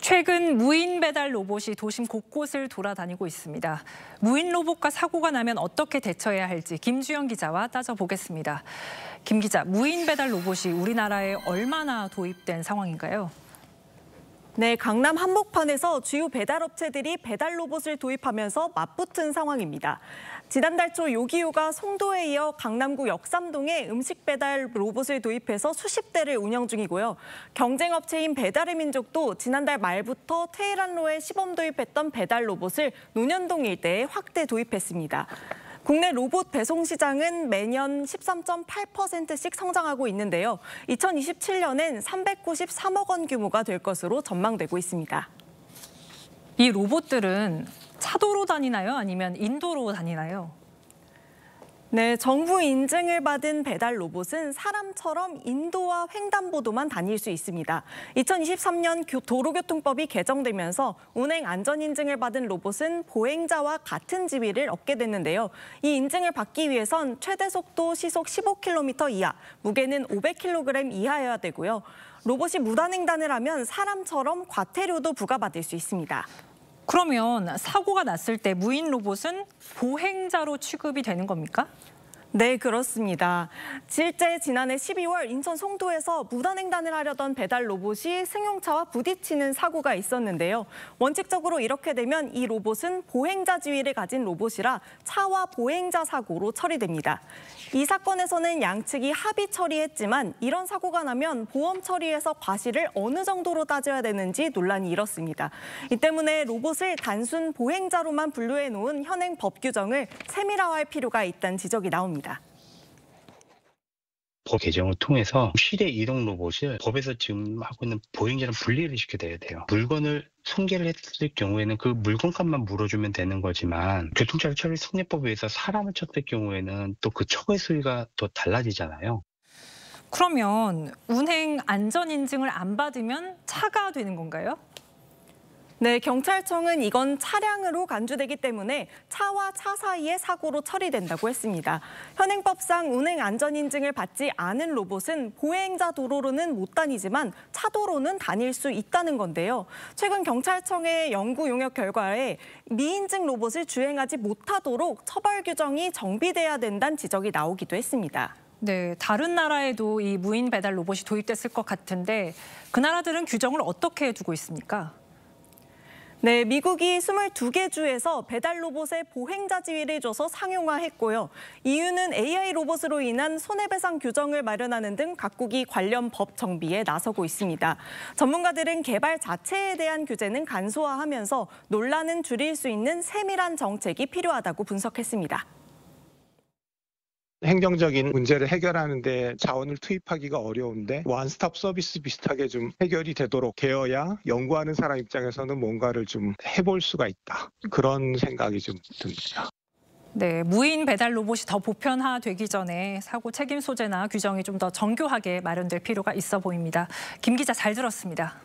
최근 무인 배달 로봇이 도심 곳곳을 돌아다니고 있습니다. 무인 로봇과 사고가 나면 어떻게 대처해야 할지 김주영 기자와 따져보겠습니다. 김 기자, 무인 배달 로봇이 우리나라에 얼마나 도입된 상황인가요? 네, 강남 한복판에서 주요 배달업체들이 배달 로봇을 도입하면서 맞붙은 상황입니다. 지난달 초 요기요가 송도에 이어 강남구 역삼동에 음식 배달 로봇을 도입해서 수십 대를 운영 중이고요. 경쟁업체인 배달의 민족도 지난달 말부터 테헤란로에 시범 도입했던 배달 로봇을 논현동 일대에 확대 도입했습니다. 국내 로봇 배송 시장은 매년 13.8%씩 성장하고 있는데요. 2027년엔 393억 원 규모가 될 것으로 전망되고 있습니다. 이 로봇들은 차도로 다니나요? 아니면 인도로 다니나요? 네, 정부 인증을 받은 배달 로봇은 사람처럼 인도와 횡단보도만 다닐 수 있습니다. 2023년 도로교통법이 개정되면서 운행 안전 인증을 받은 로봇은 보행자와 같은 지위를 얻게 됐는데요. 이 인증을 받기 위해선 최대 속도 시속 15km 이하, 무게는 500kg 이하여야 되고요. 로봇이 무단횡단을 하면 사람처럼 과태료도 부과받을 수 있습니다. 그러면 사고가 났을 때 무인 로봇은 보행자로 취급이 되는 겁니까? 네, 그렇습니다. 실제 지난해 12월 인천 송도에서 무단횡단을 하려던 배달 로봇이 승용차와 부딪히는 사고가 있었는데요. 원칙적으로 이렇게 되면 이 로봇은 보행자 지위를 가진 로봇이라 차와 보행자 사고로 처리됩니다. 이 사건에서는 양측이 합의 처리했지만 이런 사고가 나면 보험 처리에서 과실을 어느 정도로 따져야 되는지 논란이 일었습니다. 이 때문에 로봇을 단순 보행자로만 분류해 놓은 현행 법 규정을 세밀화할 필요가 있다는 지적이 나옵니다. 법 개정을 통해서 실외 이동 로봇을 법에서 지금 하고 있는 보행자랑 분리를 시켜야 돼요. 물건을 손괴를 했을 경우에는 그 물건값만 물어주면 되는 거지만 교통체계 처리 성립법에 의해서 사람을 쳤을 경우에는 또 그 처벌 수위가 더 달라지잖아요. 그러면 운행 안전 인증을 안 받으면 차가 되는 건가요? 네, 경찰청은 이건 차량으로 간주되기 때문에 차와 차 사이의 사고로 처리된다고 했습니다. 현행법상 운행 안전 인증을 받지 않은 로봇은 보행자 도로로는 못 다니지만 차도로는 다닐 수 있다는 건데요. 최근 경찰청의 연구 용역 결과에 미인증 로봇을 주행하지 못하도록 처벌 규정이 정비돼야 된다는 지적이 나오기도 했습니다. 네, 다른 나라에도 이 무인 배달 로봇이 도입됐을 것 같은데 그 나라들은 규정을 어떻게 두고 있습니까? 네, 미국이 22개 주에서 배달 로봇의 보행자 지위를 줘서 상용화했고요. EU는 AI 로봇으로 인한 손해배상 규정을 마련하는 등 각국이 관련 법 정비에 나서고 있습니다. 전문가들은 개발 자체에 대한 규제는 간소화하면서 논란은 줄일 수 있는 세밀한 정책이 필요하다고 분석했습니다. 행정적인 문제를 해결하는 데 자원을 투입하기가 어려운데 원스톱 서비스 비슷하게 좀 해결이 되도록 되어야 연구하는 사람 입장에서는 뭔가를 좀 해볼 수가 있다. 그런 생각이 좀 듭니다. 네, 무인 배달 로봇이 더 보편화되기 전에 사고 책임 소재나 규정이 좀 더 정교하게 마련될 필요가 있어 보입니다. 김 기자 잘 들었습니다.